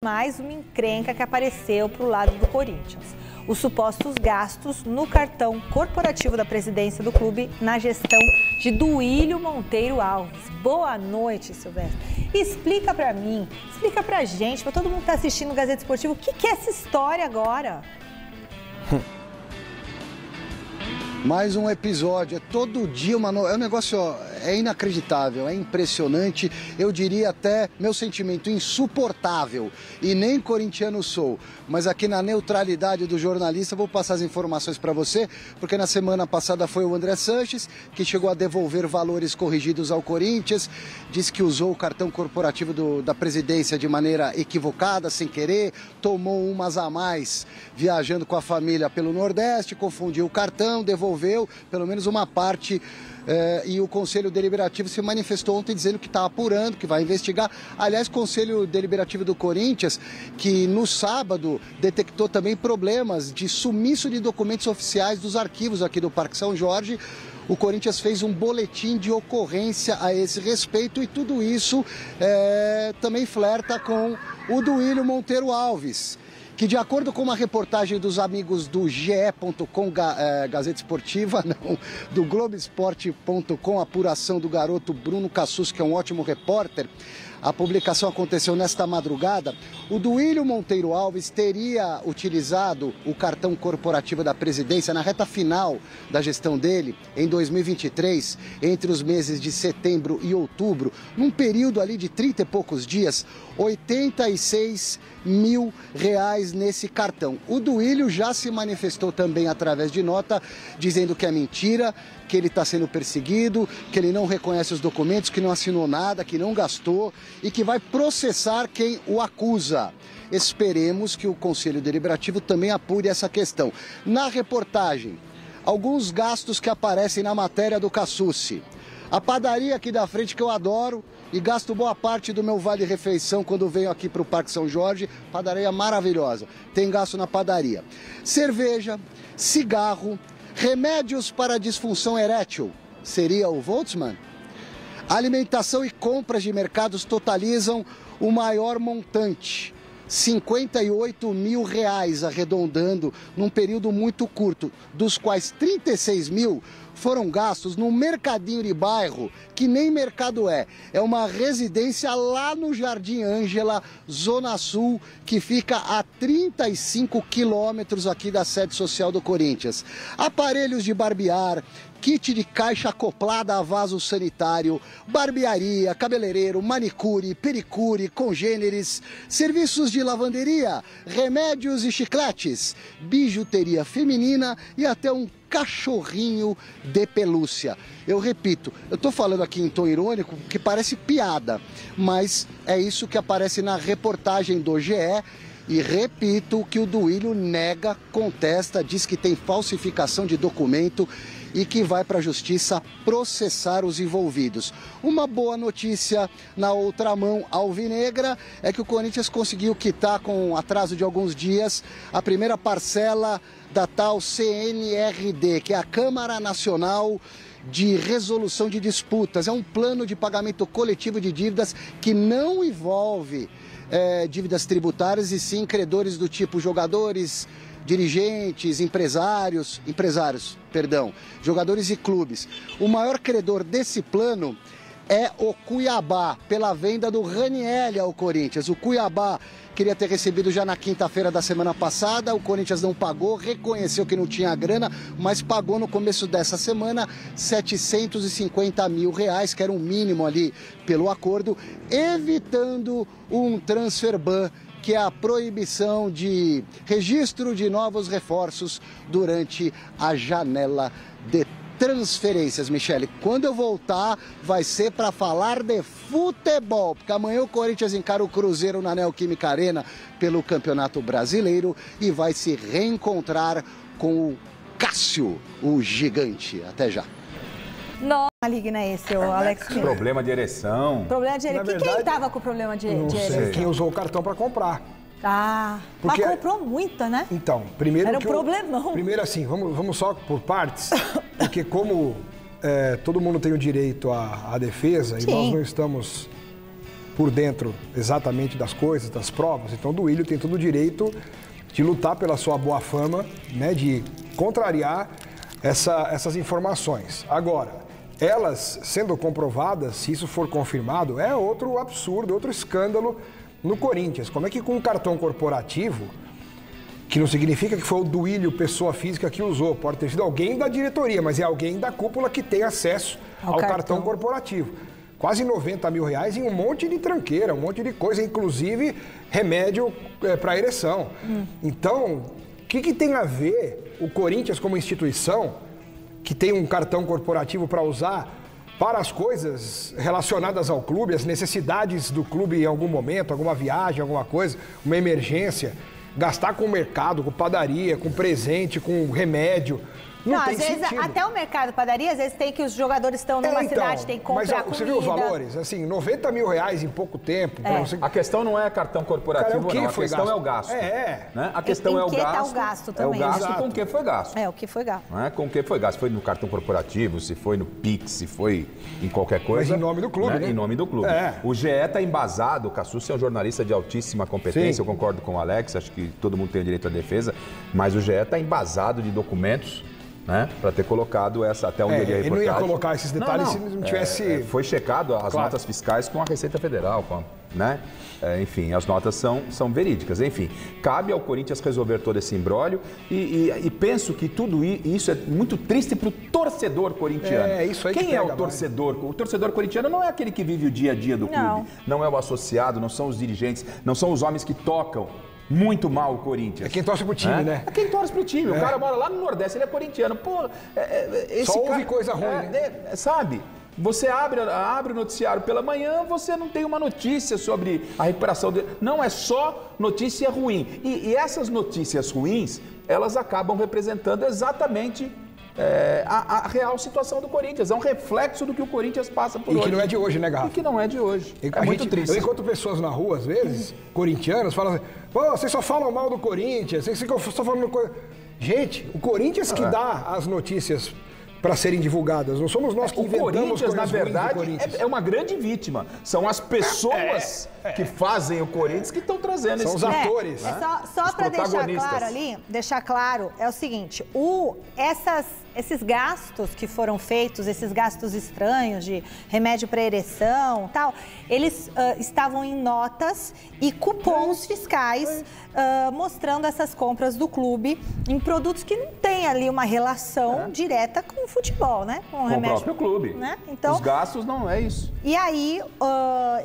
Mais uma encrenca que apareceu para o lado do Corinthians. Os supostos gastos no cartão corporativo da presidência do clube na gestão de Duílio Monteiro Alves. Boa noite, Silvestre. Explica para mim, explica pra gente, para todo mundo que está assistindo o Gazeta Esportiva, o que é essa história agora? Mais um episódio, é todo dia uma é um negócio, é inacreditável, é impressionante, eu diria até, meu sentimento, insuportável, e nem corintiano sou, mas aqui na neutralidade do jornalista vou passar as informações para você, porque na semana passada foi o André Sanches, que chegou a devolver valores corrigidos ao Corinthians, disse que usou o cartão corporativo da presidência de maneira equivocada, sem querer, tomou umas a mais viajando com a família pelo Nordeste, confundiu o cartão, devolveu pelo menos uma parte e o Conselho Deliberativo se manifestou ontem dizendo que está apurando, que vai investigar. Aliás, o Conselho Deliberativo do Corinthians, que no sábado detectou também problemas de sumiço de documentos oficiais dos arquivos aqui do Parque São Jorge. O Corinthians fez um boletim de ocorrência a esse respeito e tudo isso também flerta com o Duílio Monteiro Alves, que de acordo com uma reportagem dos amigos do ge.com, Gazeta Esportiva, não, do Globoesporte.com, apuração do garoto Bruno Cassus, que é um ótimo repórter, a publicação aconteceu nesta madrugada, o Duílio Monteiro Alves teria utilizado o cartão corporativo da presidência na reta final da gestão dele, em 2023, entre os meses de setembro e outubro, num período ali de 30 e poucos dias, R$86 mil nesse cartão. O Duílio já se manifestou também através de nota, dizendo que é mentira, que ele está sendo perseguido, que ele não reconhece os documentos, que não assinou nada, que não gastou e que vai processar quem o acusa. Esperemos que o Conselho Deliberativo também apure essa questão. Na reportagem, alguns gastos que aparecem na matéria do Cassucci. A padaria aqui da frente, que eu adoro e gasto boa parte do meu vale-refeição quando venho aqui para o Parque São Jorge, padaria maravilhosa, tem gasto na padaria. Cerveja, cigarro, remédios para disfunção erétil, seria o Voltzmann? Alimentação e compras de mercados totalizam o maior montante, R$58 mil, arredondando num período muito curto, dos quais 36 mil foram gastos num mercadinho de bairro, que nem mercado é uma residência lá no Jardim Ângela, Zona Sul, que fica a 35 quilômetros aqui da sede social do Corinthians. Aparelhos de barbear, kit de caixa acoplada a vaso sanitário, barbearia, cabeleireiro, manicure, pericure, congêneres, serviços de lavanderia, remédios e chicletes, bijuteria feminina e até um cachorrinho de pelúcia. Eu repito, eu estou falando aqui em tom irônico, que parece piada, mas é isso que aparece na reportagem do GE. E repito que o Duílio nega, contesta, diz que tem falsificação de documento e que vai para a justiça processar os envolvidos. Uma boa notícia na outra mão alvinegra é que o Corinthians conseguiu quitar, com atraso de alguns dias, a primeira parcela da tal CNRD, que é a Câmara Nacional de Resolução de Disputas. É um plano de pagamento coletivo de dívidas que não envolve dívidas tributárias e sim credores do tipo jogadores, dirigentes, jogadores e clubes. O maior credor desse plano é o Cuiabá, pela venda do Ranieri ao Corinthians. O Cuiabá queria ter recebido já na quinta-feira da semana passada, o Corinthians não pagou, reconheceu que não tinha grana, mas pagou no começo dessa semana R$750 mil, que era um mínimo ali pelo acordo, evitando um transfer ban, que é a proibição de registro de novos reforços durante a janela de transferências, Michele. Quando eu voltar, vai ser para falar de futebol, porque amanhã o Corinthians encara o Cruzeiro na Neoquímica Arena pelo Campeonato Brasileiro e vai se reencontrar com o Cássio, o gigante. Até já. Não, maligna esse, o Alex. Problema de ereção. Problema de ereção. Quem estava com problema de ereção? Não sei, quem usou o cartão para comprar. Ah, porque... mas comprou muita, né? Então, primeiro era um problemão. Primeiro assim, vamos só por partes, porque como todo mundo tem o direito à defesa, sim, e nós não estamos por dentro exatamente das coisas, das provas. Então o Duílio tem todo o direito de lutar pela sua boa fama, né, de contrariar essas informações. Agora, elas sendo comprovadas, se isso for confirmado, é outro absurdo, outro escândalo no Corinthians. Como é que com um cartão corporativo, que não significa que foi o Duílio, pessoa física, que usou, pode ter sido alguém da diretoria, mas é alguém da cúpula que tem acesso ao cartão corporativo. Quase 90 mil reais em um monte de tranqueira, um monte de coisa, inclusive remédio para ereção. Então, o que tem a ver o Corinthians como instituição, que tem um cartão corporativo para usar para as coisas relacionadas ao clube, as necessidades do clube em algum momento, alguma viagem, alguma coisa, uma emergência, gastar com o mercado, com padaria, com presente, com remédio? Não, tem às vezes, sentido. até o mercado padaria, às vezes tem que os jogadores estão numa cidade, tem que comprar mas, comida. Você viu os valores? Assim, 90 mil reais em pouco tempo. Você... A questão não é cartão corporativo, Cara, não. A questão gasto? é o gasto. Né? A questão é o gasto. Tá o gasto também. É o gasto. Exato. Com o que foi gasto. É, o que foi gasto. Não é? Com o que foi gasto. Se foi no cartão corporativo, se foi no Pix, se foi em qualquer coisa. Mas em nome do clube, né? Em nome do clube. O GE está embasado, o Cassucci é um jornalista de altíssima competência, Sim. eu concordo com o Alex, acho que todo mundo tem o direito à defesa, mas o GE está embasado de documentos, né, para ter colocado essa, até onde iria a ele reportagem. não ia colocar esses detalhes se não tivesse... Foi checado as notas fiscais com a Receita Federal, né? Enfim, as notas são verídicas. Enfim, cabe ao Corinthians resolver todo esse imbróglio e penso que tudo isso é muito triste para o torcedor corintiano. Isso aí. Quem é o torcedor? O torcedor corintiano não é aquele que vive o dia a dia do clube. Não é o associado, não são os dirigentes, não são os homens que tocam muito mal o Corinthians. É quem torce pro time, né? É quem torce pro time. O cara mora lá no Nordeste, ele é corintiano. Pô, só ouve coisa ruim, né? Sabe? Você abre o noticiário pela manhã, você não tem uma notícia sobre a recuperação dele. Não é só notícia ruim. E essas notícias ruins, elas acabam representando exatamente a real situação do Corinthians. É um reflexo do que o Corinthians passa por hoje. E que não é de hoje, né, Garrafa? E que não é de hoje. É muito triste. Eu encontro pessoas na rua, às vezes, corintianos, falam assim, pô, vocês só falam mal do Corinthians, vocês só falam... Gente, o Corinthians que dá as notícias para serem divulgadas. Não somos nós que inventamos coisas. O Corinthians, na verdade, é uma grande vítima. São as pessoas que fazem o Corinthians que estão trazendo São os atores. Só para deixar claro ali, é o seguinte, esses gastos que foram feitos, esses gastos estranhos de remédio para ereção, tal, eles estavam em notas e cupons fiscais mostrando essas compras do clube em produtos que não têm ali uma relação direta com o futebol, né? Com o próprio clube. Né? Então, os gastos não é isso. E aí,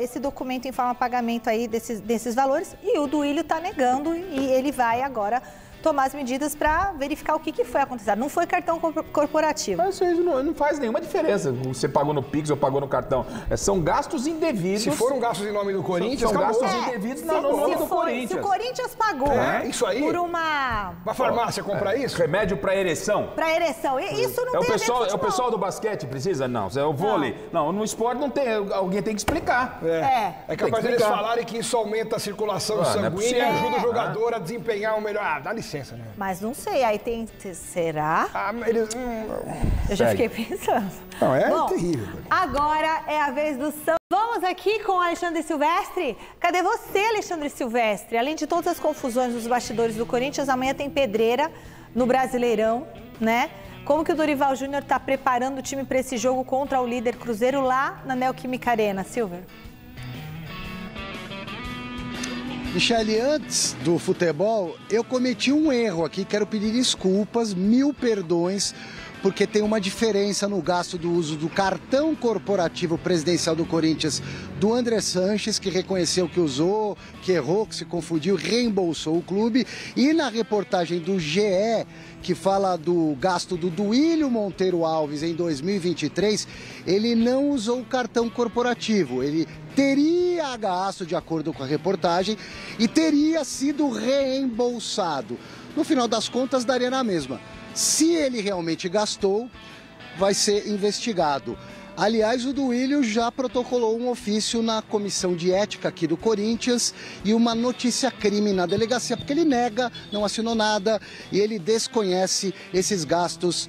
esse documento informa pagamento aí desses valores e o Duílio está negando e ele vai agora tomar as medidas para verificar o que foi acontecido. Não foi cartão corporativo. Mas isso não faz nenhuma diferença. Você pagou no Pix ou pagou no cartão. São gastos indevidos. Se foram gastos em nome do Corinthians, são gastos indevidos no nome do Corinthians. Se o Corinthians pagou isso aí, por uma farmácia comprar isso? Remédio para ereção. Para ereção. Isso não tem o pessoal do basquete precisa? Não. É o vôlei. Não, no esporte não tem. Alguém tem que explicar. É capaz deles falarem que isso aumenta a circulação sanguínea e ajuda o jogador a desempenhar o melhor. Dá licença. Né? Mas não sei, aí tem... Será? Eu já fiquei pensando. Não, terrível. Agora é a vez do São. Vamos aqui com o Alexandre Silvestre. Cadê você, Alexandre Silvestre? Além de todas as confusões dos bastidores do Corinthians, amanhã tem pedreira no Brasileirão, né? Como que o Dorival Júnior está preparando o time para esse jogo contra o líder Cruzeiro lá na Neoquímica Arena, Silver? Michele, antes do futebol, eu cometi um erro aqui, quero pedir desculpas, 1000 perdões, porque tem uma diferença no gasto do uso do cartão corporativo presidencial do Corinthians do André Sanches, que reconheceu que usou, que errou, que se confundiu, reembolsou o clube, e na reportagem do GE, que fala do gasto do Duílio Monteiro Alves em 2023, ele não usou o cartão corporativo, ele teria gasto de acordo com a reportagem e teria sido reembolsado. No final das contas, daria na mesma. Se ele realmente gastou, vai ser investigado. Aliás, o Duílio já protocolou um ofício na comissão de ética aqui do Corinthians e uma notícia-crime na delegacia, porque ele nega, não assinou nada e ele desconhece esses gastos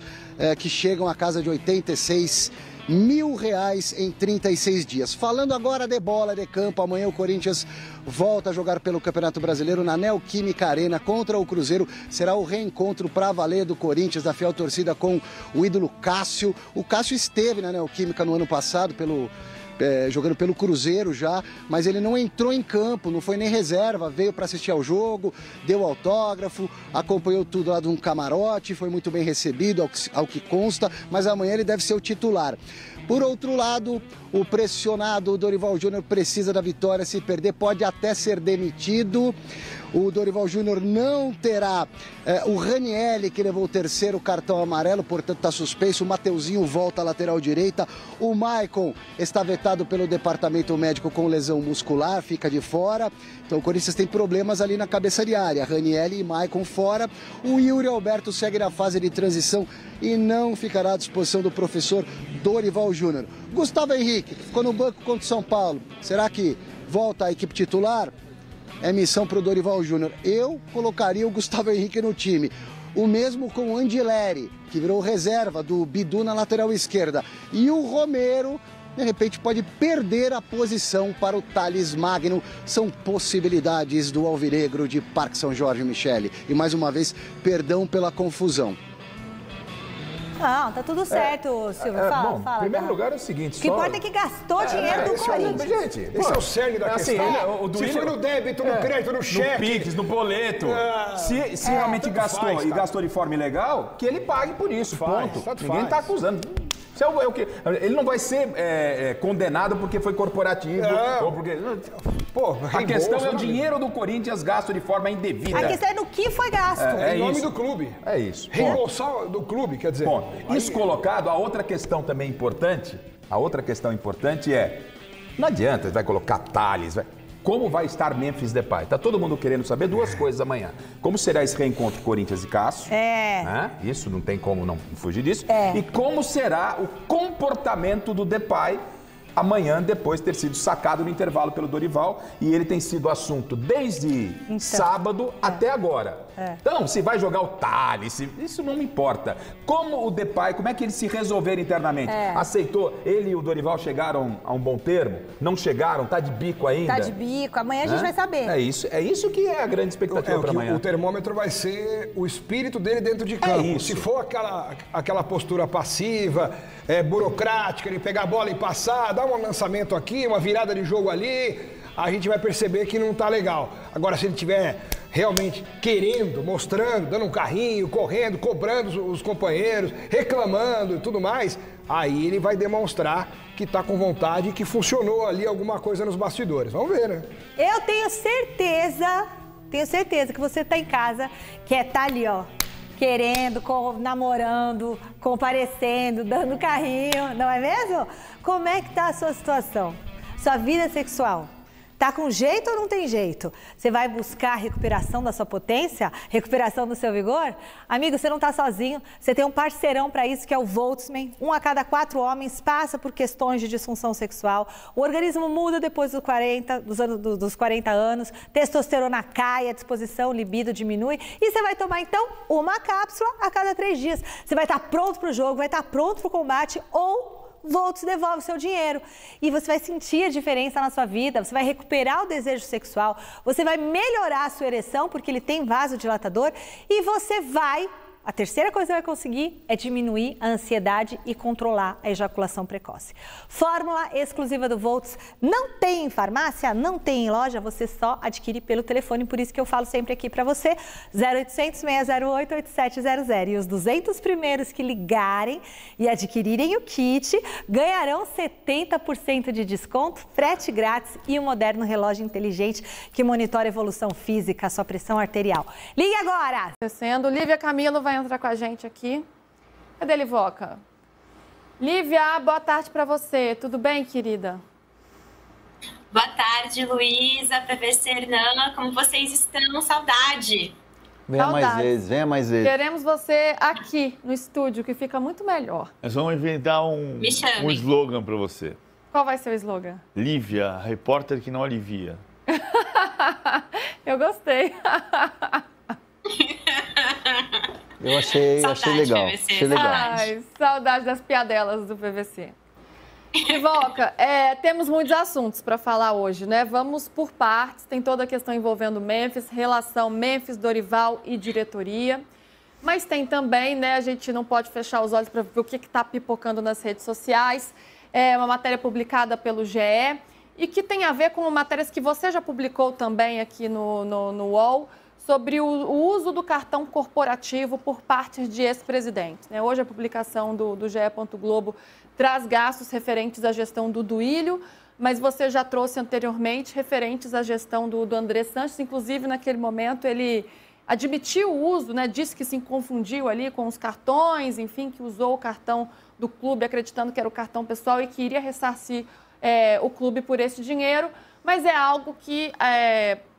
que chegam à casa de 86 R$ 1.000 em 36 dias. Falando agora de bola de campo, amanhã o Corinthians volta a jogar pelo Campeonato Brasileiro na Neoquímica Arena contra o Cruzeiro. Será o reencontro para valer do Corinthians, da fiel torcida, com o ídolo Cássio. O Cássio esteve na Neoquímica no ano passado jogando pelo Cruzeiro já, mas ele não entrou em campo, não foi nem reserva, veio para assistir ao jogo, deu autógrafo, acompanhou tudo lá de um camarote, foi muito bem recebido, ao que consta, mas amanhã ele deve ser o titular. Por outro lado, o pressionado Dorival Júnior precisa da vitória, se perder pode até ser demitido. O Dorival Júnior não terá o Ranieri, que levou o terceiro cartão amarelo, portanto está suspenso. O Mateuzinho volta à lateral direita. O Maicon está vetado pelo departamento médico com lesão muscular, fica de fora. Então o Corinthians tem problemas ali na cabeça de área. Ranieri e Maicon fora. O Yuri Alberto segue na fase de transição e não ficará à disposição do professor Dorival Júnior. Gustavo Henrique ficou no banco contra o São Paulo. Será que volta à equipe titular? É missão para o Dorival Júnior. Eu colocaria o Gustavo Henrique no time. O mesmo com o Andileri, que virou reserva do Bidu na lateral esquerda. E o Romero, de repente, pode perder a posição para o Thales Magno. São possibilidades do alvinegro de Parque São Jorge, Michele. E mais uma vez, perdão pela confusão. Não, tá tudo certo, Silvio. Fala. Em primeiro lugar é o seguinte... O que importa é que gastou dinheiro do Corinthians. Gente, esse é o cerne da questão. Se foi no débito, no crédito, no cheque... No Pix, no boleto. Se realmente gastou e gastou de forma ilegal, que ele pague por isso, ponto. Ninguém está acusando. Isso é o que? Ele não vai ser condenado porque foi corporativo. Ou porque... Pô, a questão é o dinheiro do Corinthians gasto de forma indevida. A questão é no que foi gasto. Em nome do clube. É isso. Reembolsar do clube, quer dizer. Bom, isso colocado, a outra questão também importante, é, não adianta, vai colocar Thales, como vai estar Memphis Depay? Tá todo mundo querendo saber duas coisas amanhã. Como será esse reencontro Corinthians e Cássio? Né? Isso não tem como não fugir disso. E como será o comportamento do Depay amanhã, depois de ter sido sacado no intervalo pelo Dorival, e ele tem sido assunto desde sábado até agora. Então, se vai jogar o Thales, isso não me importa. Como o Depay, como é que eles se resolveram internamente? Aceitou? Ele e o Dorival chegaram a um bom termo? Não chegaram? Tá de bico ainda? Tá de bico. Amanhã a gente vai saber. É isso que é a grande expectativa para amanhã. O termômetro vai ser o espírito dele dentro de campo. Se for aquela postura passiva, burocrática, de pegar a bola e passar, dar um lançamento aqui, uma virada de jogo ali, a gente vai perceber que não tá legal. Agora, se ele tiver realmente querendo, mostrando, dando um carrinho, correndo, cobrando os companheiros, reclamando e tudo mais, aí ele vai demonstrar que tá com vontade e que funcionou ali alguma coisa nos bastidores. Vamos ver, né? Eu tenho certeza que você tá em casa, quer tá ali, ó, querendo, namorando, comparecendo, dando carrinho, não é mesmo? Como é que tá a sua situação? Sua vida sexual? Tá com jeito ou não tem jeito? Você vai buscar a recuperação da sua potência? Recuperação do seu vigor? Amigo, você não tá sozinho. Você tem um parceirão para isso, que é o Voltsman. 1 a cada 4 homens passa por questões de disfunção sexual. O organismo muda depois dos 40 anos. Testosterona cai, a disposição, libido diminui. E você vai tomar, então, uma cápsula a cada 3 dias. Você vai estar pronto para o jogo, vai estar pronto para o combate ou... Volts devolve o seu dinheiro e você vai sentir a diferença na sua vida, você vai recuperar o desejo sexual, você vai melhorar a sua ereção porque ele tem vasodilatador e você vai... A terceira coisa que você vai conseguir é diminuir a ansiedade e controlar a ejaculação precoce. Fórmula exclusiva do Volts não tem em farmácia, não tem em loja, você só adquire pelo telefone, por isso que eu falo sempre aqui para você, 0800 608 8700. E os 200 primeiros que ligarem e adquirirem o kit ganharão 70% de desconto, frete grátis e um moderno relógio inteligente que monitora a evolução física, a sua pressão arterial. Ligue agora! Lívia Camilo vai entrar com a gente aqui. Cadê Livoca? Lívia, boa tarde para você. Tudo bem, querida? Boa tarde, Luísa, PVC Hernan. Como vocês estão? Saudade. Venha mais vezes, venha mais vezes. Queremos você aqui no estúdio, que fica muito melhor. Nós vamos inventar um slogan para você. Qual vai ser o slogan? Lívia, repórter que não alivia. Eu gostei. Eu achei legal. PVC, achei legal. Ai, saudade das piadelas do PVC. Ivoca, temos muitos assuntos para falar hoje, né? Vamos por partes. Tem toda a questão envolvendo Memphis, relação Memphis, Dorival e diretoria. Mas tem também, né? A gente não pode fechar os olhos para ver o que está pipocando nas redes sociais. É uma matéria publicada pelo GE e que tem a ver com matérias que você já publicou também aqui no UOL, sobre o uso do cartão corporativo por parte de ex-presidentes. Né? Hoje a publicação do GE. Globo traz gastos referentes à gestão do Duílio, mas você já trouxe anteriormente referentes à gestão do André Sanches. Inclusive, naquele momento, ele admitiu o uso, né? Disse que se confundiu ali com os cartões, enfim, que usou o cartão do clube acreditando que era o cartão pessoal e que iria ressarcir o clube por esse dinheiro, mas é algo que...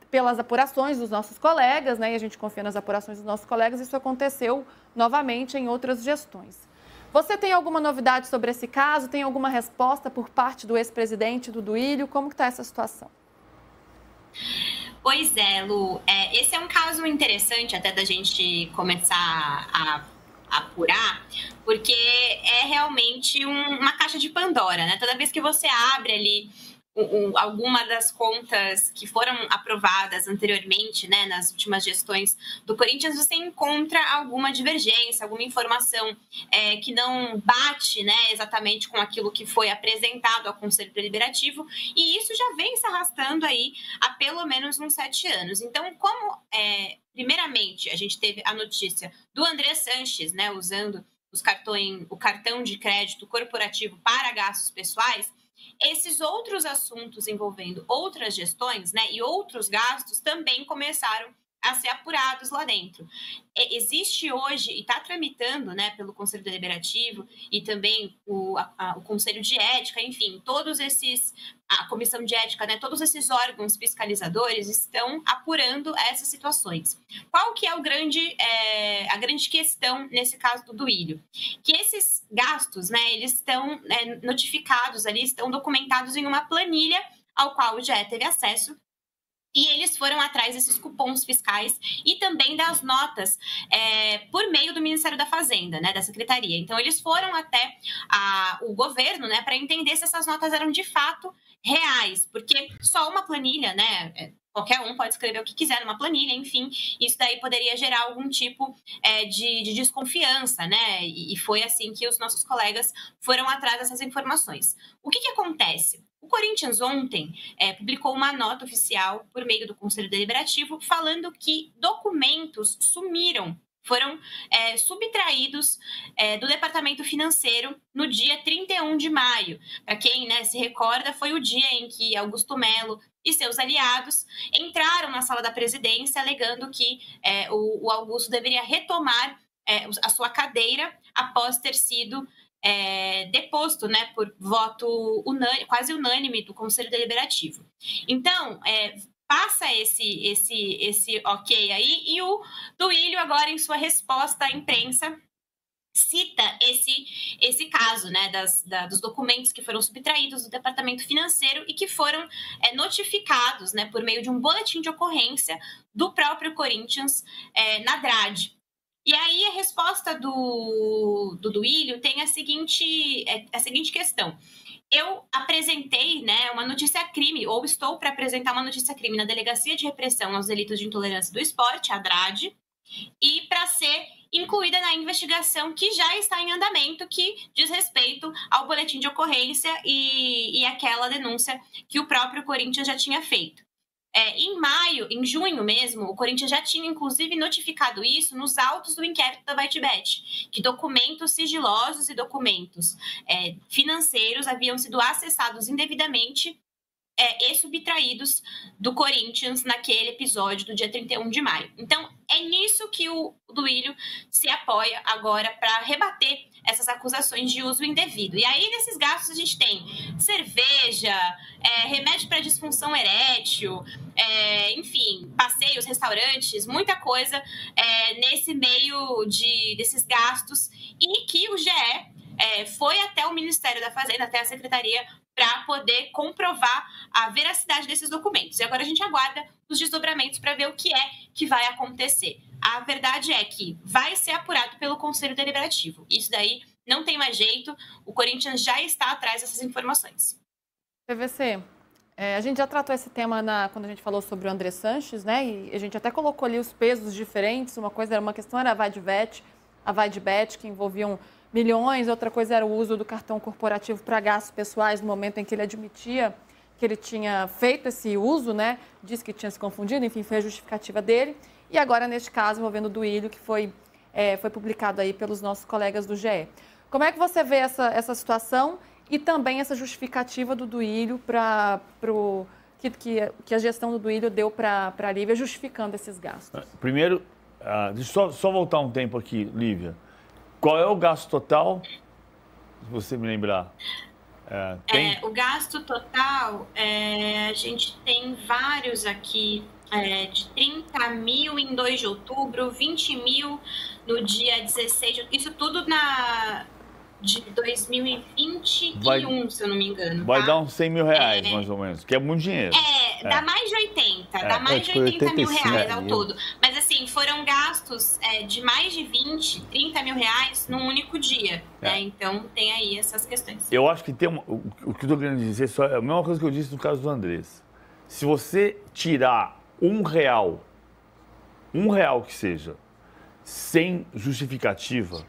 pelas apurações dos nossos colegas, né, e a gente confia nas apurações dos nossos colegas, isso aconteceu novamente em outras gestões. Você tem alguma novidade sobre esse caso? Tem alguma resposta por parte do ex-presidente do Duílio? Como que está essa situação? Pois é, Lu. Esse é um caso interessante até da gente começar a apurar, porque é realmente uma caixa de Pandora, né? Toda vez que você abre ali alguma das contas que foram aprovadas anteriormente, né, nas últimas gestões do Corinthians, você encontra alguma divergência, alguma informação que não bate, né, exatamente com aquilo que foi apresentado ao Conselho Deliberativo, e isso já vem se arrastando aí há pelo menos uns 7 anos. Então, como, primeiramente, a gente teve a notícia do André Sanches, né, usando o cartão de crédito corporativo para gastos pessoais, esses outros assuntos envolvendo outras gestões, né, e outros gastos também começaram a ser apurados lá dentro. Existe hoje, e está tramitando, né, pelo Conselho Deliberativo e também o Conselho de Ética, enfim, a Comissão de Ética, né, todos esses órgãos fiscalizadores estão apurando essas situações. Qual que é a grande questão nesse caso do Duílio? Que esses gastos, né, eles estão notificados ali, estão documentados em uma planilha ao qual o GE teve acesso, e eles foram atrás desses cupons fiscais e também das notas por meio do Ministério da Fazenda, né, da Secretaria. Então, eles foram até o governo, né, para entender se essas notas eram de fato reais, porque só uma planilha, né, qualquer um pode escrever o que quiser numa planilha, enfim, isso daí poderia gerar algum tipo de desconfiança, né, e foi assim que os nossos colegas foram atrás dessas informações. O que acontece? O Corinthians ontem publicou uma nota oficial por meio do Conselho Deliberativo falando que documentos sumiram, foram subtraídos do Departamento Financeiro no dia 31 de maio. Para quem, né, se recorda, foi o dia em que Augusto Melo e seus aliados entraram na sala da presidência alegando que o Augusto deveria retomar a sua cadeira após ter sido deposto, né, por voto quase unânime do Conselho Deliberativo. Então, passa esse ok aí, e o Duílio agora, em sua resposta à imprensa, cita esse caso, né, dos documentos que foram subtraídos do Departamento Financeiro e que foram notificados, né, por meio de um boletim de ocorrência do próprio Corinthians na DRAD. E aí a resposta do Duílio tem a seguinte questão. Eu apresentei, né, uma notícia-crime, ou estou para apresentar uma notícia-crime na Delegacia de Repressão aos Delitos de Intolerância do Esporte, a DRAD, e para ser incluída na investigação que já está em andamento, que diz respeito ao boletim de ocorrência e aquela denúncia que o próprio Corinthians já tinha feito. Em junho mesmo, o Corinthians já tinha, inclusive, notificado isso nos autos do inquérito da ByteBet, que documentos sigilosos e documentos financeiros haviam sido acessados indevidamente e subtraídos do Corinthians naquele episódio do dia 31 de maio. Então, é nisso que o Duílio se apoia agora para rebater essas acusações de uso indevido. E aí, nesses gastos, a gente tem cerveja, remédio para disfunção erétil, enfim, passeios, restaurantes, muita coisa nesse meio desses gastos, e que o GE foi até o Ministério da Fazenda, até a Secretaria, para poder comprovar a veracidade desses documentos. E agora a gente aguarda os desdobramentos para ver o que que vai acontecer. A verdade é que vai ser apurado pelo Conselho Deliberativo. Isso daí não tem mais jeito, o Corinthians já está atrás dessas informações. PVC, a gente já tratou esse tema quando a gente falou sobre o André Sanches, né? E a gente até colocou ali os pesos diferentes. Uma questão era a Vaidbet, que envolviam milhões, outra coisa era o uso do cartão corporativo para gastos pessoais no momento em que ele admitia que ele tinha feito esse uso, né? Disse que tinha se confundido, enfim, foi a justificativa dele. E agora, neste caso, envolvendo o Duílio, que foi publicado aí pelos nossos colegas do GE. Como é que você vê essa situação e também essa justificativa do Duílio que a gestão do Duílio deu para a Lívia, justificando esses gastos? Primeiro, deixa eu só voltar um tempo aqui, Lívia. Qual é o gasto total? Se você me lembrar. O gasto total, a gente tem vários aqui, de 30 mil em 2 de outubro, 20 mil no dia 16, isso tudo de 2021, se eu não me engano. Vai dar uns 100 mil reais, mais ou menos, que é muito dinheiro. Dá mais de 80, dá mais de 80 mil reais ao todo. Mas assim, foram gastos de mais de 20, 30 mil reais num único dia, né? Então tem aí essas questões. Eu acho que tem o que eu estou querendo dizer só é a mesma coisa que eu disse no caso do Andrés. Se você tirar R$1 que seja, sem justificativa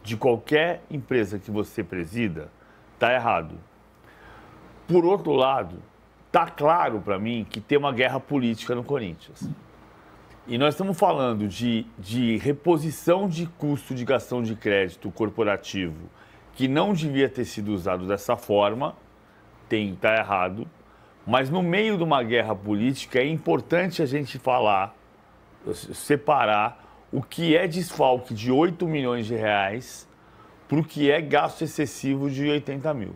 de qualquer empresa que você presida, está errado. Por outro lado, está claro para mim que tem uma guerra política no Corinthians. E nós estamos falando de reposição de custo de gastão de crédito corporativo que não devia ter sido usado dessa forma, está errado. Mas no meio de uma guerra política é importante a gente separar o que é desfalque de 8 milhões de reais para o que é gasto excessivo de 80 mil.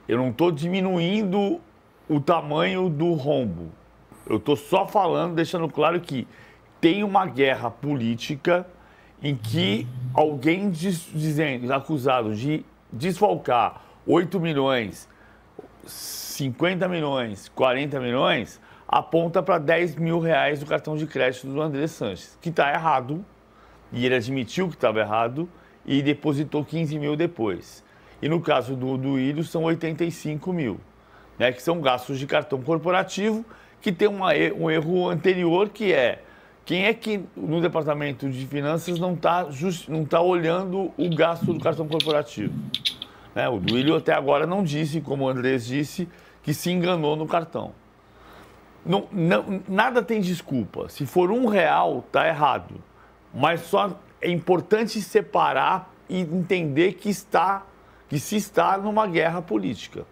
Eu não estou diminuindo o tamanho do rombo. Eu estou só falando, deixando claro que tem uma guerra política em que alguém acusado de desfalcar 8 milhões, 50 milhões, 40 milhões, aponta para 10 mil reais do cartão de crédito do André Sanches, que está errado, e ele admitiu que estava errado, e depositou 15 mil depois. E no caso do Duílio, são 85 mil, né, que são gastos de cartão corporativo, que tem um erro anterior, que é quem é que no departamento de finanças não está olhando o gasto do cartão corporativo. Né? O Duílio até agora não disse, como o Andrés disse, que se enganou no cartão. Nada tem desculpa. Se for R$1, está errado. Mas só é importante separar e entender que se está numa guerra política.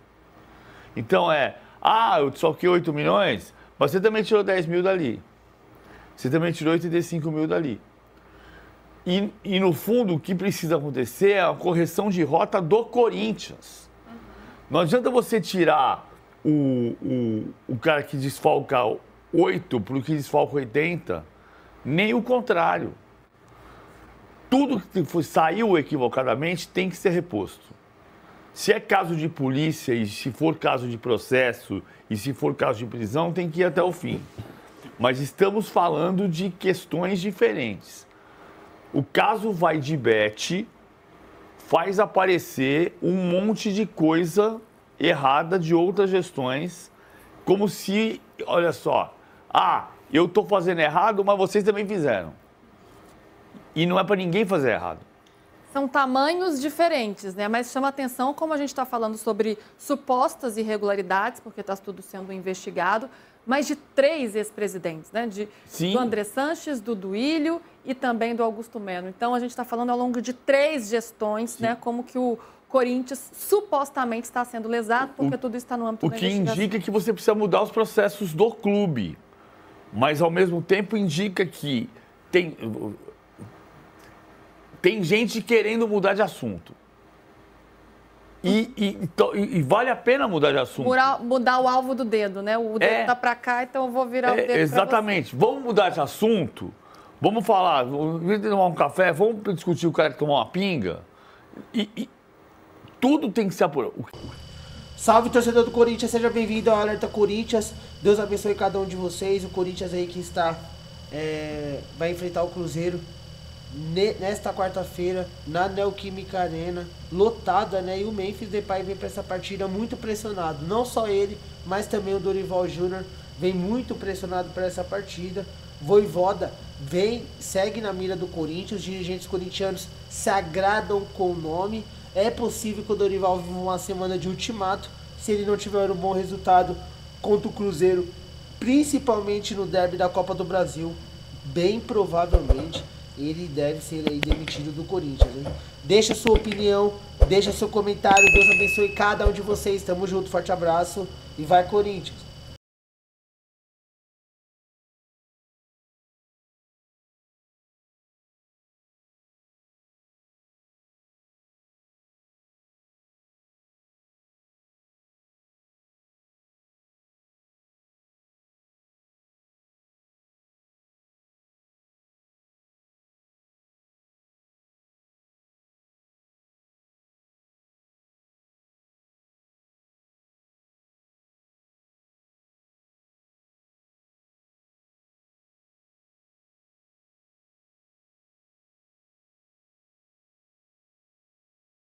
Então eu desfalquei 8 milhões, mas você também tirou 10 mil dali. Você também tirou 85 mil dali. E no fundo, o que precisa acontecer é a correção de rota do Corinthians. Não adianta você tirar o cara que desfalca 8 para o que desfalca 80, nem o contrário. Tudo que saiu equivocadamente tem que ser reposto. Se é caso de polícia e se for caso de processo e se for caso de prisão, tem que ir até o fim. Mas estamos falando de questões diferentes. O caso Vaidbet faz aparecer um monte de coisa errada de outras gestões, como se, olha só, eu estou fazendo errado, mas vocês também fizeram. E não é para ninguém fazer errado. São tamanhos diferentes, né? Mas chama atenção como a gente está falando sobre supostas irregularidades, porque está tudo sendo investigado, mas de 3 ex-presidentes, né? Do André Sanches, do Duílio e também do Augusto Melo. Então, a gente está falando ao longo de 3 gestões, né? Como que o Corinthians supostamente está sendo lesado, porque tudo está no âmbito da investigação. O que indica que você precisa mudar os processos do clube, mas, ao mesmo tempo, indica que tem gente querendo mudar de assunto. E vale a pena mudar de assunto. Mudar o alvo do dedo, né? O dedo está para cá, então eu vou virar o dedo para você. Exatamente. Vamos mudar de assunto? Vamos falar, vamos tomar um café, vamos discutir o cara que tomou uma pinga? Tudo tem que ser apurado. Salve, torcedor do Corinthians, seja bem-vindo ao Alerta Corinthians. Deus abençoe cada um de vocês. O Corinthians aí que vai enfrentar o Cruzeiro nesta quarta-feira, na Neoquímica Arena, lotada, né? E o Memphis Depay vem para essa partida muito pressionado. Não só ele, mas também o Dorival Júnior vem muito pressionado para essa partida. Vojvoda segue na mira do Corinthians, os dirigentes corintianos se agradam com o nome. É possível que o Dorival viva uma semana de ultimato, se ele não tiver um bom resultado contra o Cruzeiro, principalmente no derby da Copa do Brasil. Bem provavelmente ele deve ser aí demitido do Corinthians, hein? Deixa sua opinião, deixa seu comentário. Deus abençoe cada um de vocês. Tamo junto, forte abraço e vai Corinthians!